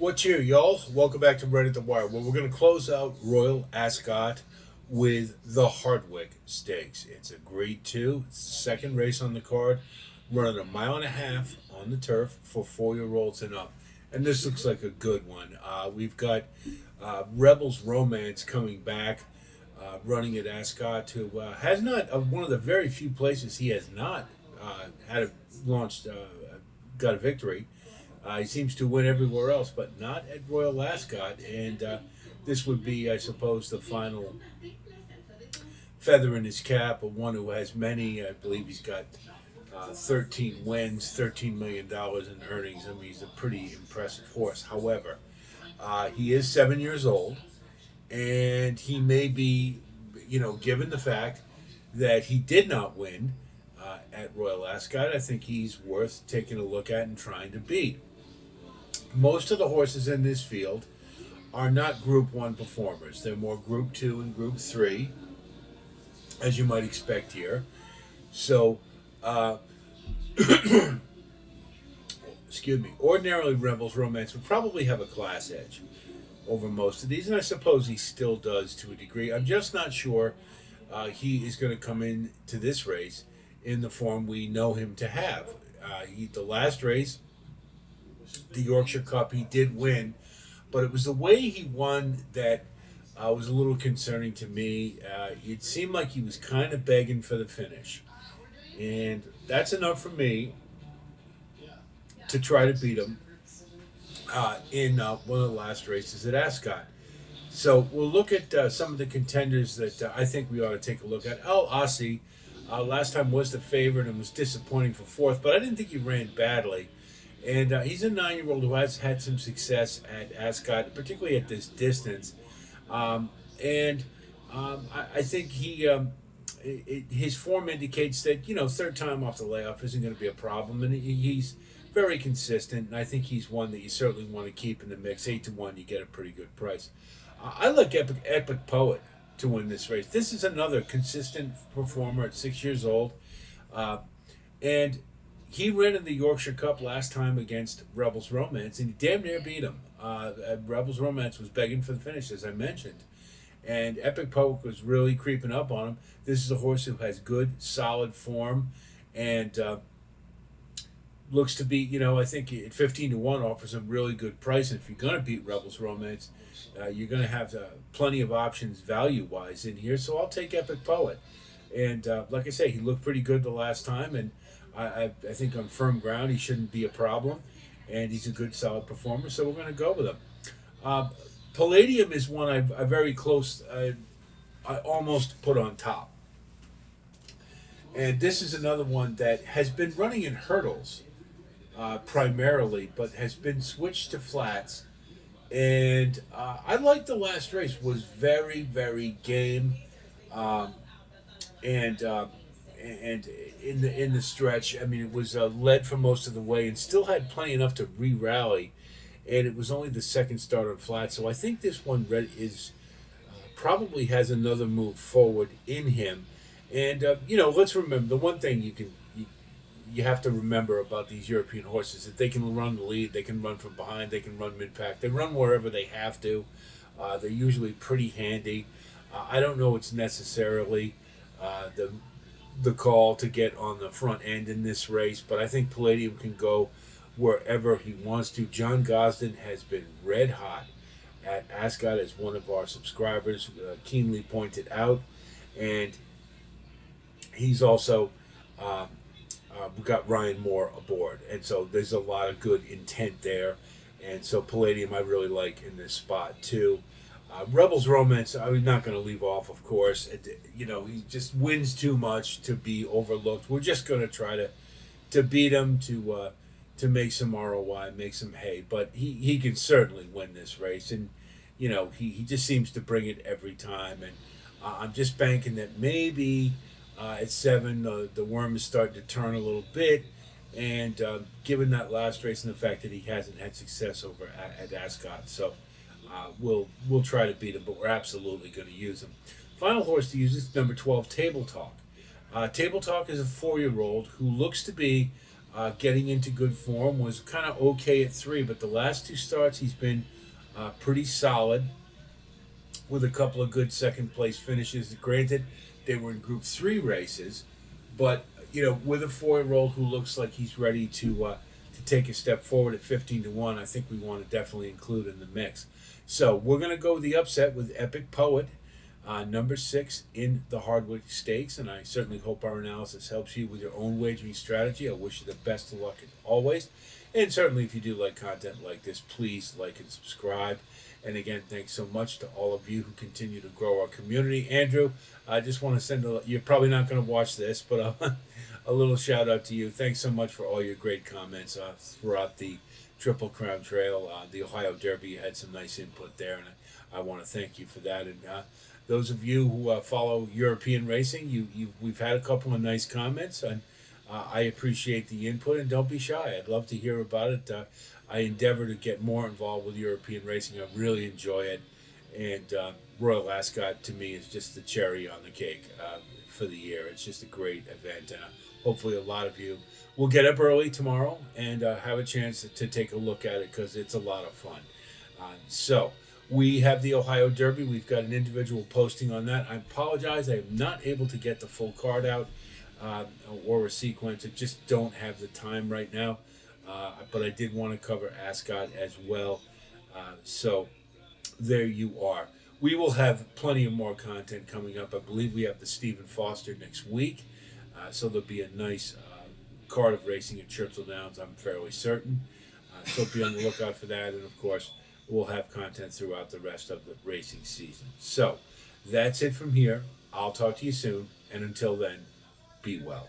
What's here, y'all? Welcome back to Red at the Wire. Well, we're going to close out Royal Ascot with the Hardwicke Stakes. It's a Grade 2. It's the second race on the card, running a mile and a half on the turf for 4-year-olds and up. And this looks like a good one. We've got Rebels Romance coming back, running at Ascot, who has not, one of the very few places he has not had a launched, got a victory. He seems to win everywhere else, but not at Royal Ascot. And this would be, I suppose, the final feather in his cap of one who has many. I believe he's got 13 wins, $13 million in earnings. I mean, he's a pretty impressive horse. However, he is 7 years old, and he may be, given the fact that he did not win at Royal Ascot, I think he's worth taking a look at and trying to beat. Most of the horses in this field are not Group 1 performers. They're more Group 2 and Group 3, as you might expect here. So, excuse me, ordinarily Rebels Romance would probably have a class edge over most of these, and I suppose he still does to a degree. I'm just not sure he is going to come into this race in the form we know him to have. The last race, the Yorkshire Cup, he did win, but it was the way he won that was a little concerning to me. It seemed like he was kind of begging for the finish, and that's enough for me to try to beat him in one of the last races at Ascot. So we'll look at some of the contenders that I think we ought to take a look at. El Asi, last time was the favorite and was disappointing for fourth, but I didn't think he ran badly. And he's a 9-year-old who has had some success at Ascot, particularly at this distance. I think his form indicates that, third time off the layoff isn't going to be a problem. And he's very consistent. And I think he's one that you certainly want to keep in the mix. 8-1, you get a pretty good price. I like Epic Poet to win this race. This is another consistent performer at 6 years old. And he ran in the Yorkshire Cup last time against Rebels Romance, and he damn near beat him. Rebels Romance was begging for the finish, as I mentioned. And Epic Poet was really creeping up on him. This is a horse who has good, solid form, and looks to be, I think at 15-1 offers a really good price. And if you're going to beat Rebels Romance, you're going to have plenty of options value-wise in here. So I'll take Epic Poet. And like I say, he looked pretty good the last time, and I think on firm ground he shouldn't be a problem, and he's a good, solid performer, so we're going to go with him. Palladium is one I very close, I almost put on top. And this is another one that has been running in hurdles primarily, but has been switched to flats. And I like the last race, was very, very game. And in the stretch, I mean, it was led for most of the way and still had plenty enough to re-rally, and it was only the second start on flat. So I think this one is probably has another move forward in him. And let's remember the one thing you have to remember about these European horses, that they can run the lead, they can run from behind, they can run mid-pack, they run wherever they have to. They're usually pretty handy. I don't know it's necessarily the call to get on the front end in this race, but I think Palladium can go wherever he wants to. John Gosden has been red hot at Ascot, as one of our subscribers keenly pointed out, and he's also we got Ryan Moore aboard, and so there's a lot of good intent there, and so Palladium I really like in this spot too. Rebels Romance, I'm not going to leave off, of course. He just wins too much to be overlooked. We're just going to try to beat him, to make some ROI, make some hay. But he can certainly win this race. And, he just seems to bring it every time. And I'm just banking that maybe at 7, the worm is starting to turn a little bit. And given that last race and the fact that he hasn't had success over at Ascot. So we'll try to beat him, but we're absolutely going to use him. Final horse to use is number 12, Table Talk. Table Talk is a 4-year-old who looks to be getting into good form. Was kind of okay at 3, but the last 2 starts he's been pretty solid with a couple of good second place finishes. Granted, they were in Group 3 races, but with a 4-year old who looks like he's ready to take a step forward at 15-1, I think we want to definitely include in the mix. So we're going to go with the upset with Epic Poet, number 6 in the Hardwicke Stakes, and I certainly hope our analysis helps you with your own wagering strategy. I wish you the best of luck as always. And certainly, if you do like content like this, please like and subscribe. And again, thanks so much to all of you who continue to grow our community. Andrew, I just want to send you're probably not going to watch this, but a little shout out to you. Thanks so much for all your great comments throughout the Triple Crown Trail. The Ohio Derby, you had some nice input there, and I want to thank you for that. And those of you who follow European racing, we've had a couple of nice comments, and I appreciate the input, and don't be shy. I'd love to hear about it. I endeavor to get more involved with European racing. I really enjoy it, and Royal Ascot to me is just the cherry on the cake for the year. It's just a great event, and hopefully a lot of you will get up early tomorrow and have a chance to take a look at it because it's a lot of fun. So we have the Ohio Derby. We've got an individual posting on that. I apologize. I am not able to get the full card out or a sequence. I just don't have the time right now. But I did want to cover Ascot as well. So there you are. We will have plenty of more content coming up. I believe we have the Stephen Foster next week. So there'll be a nice card of racing at Churchill Downs, I'm fairly certain. So be on the lookout for that. And of course, we'll have content throughout the rest of the racing season. So that's it from here. I'll talk to you soon. And until then, be well.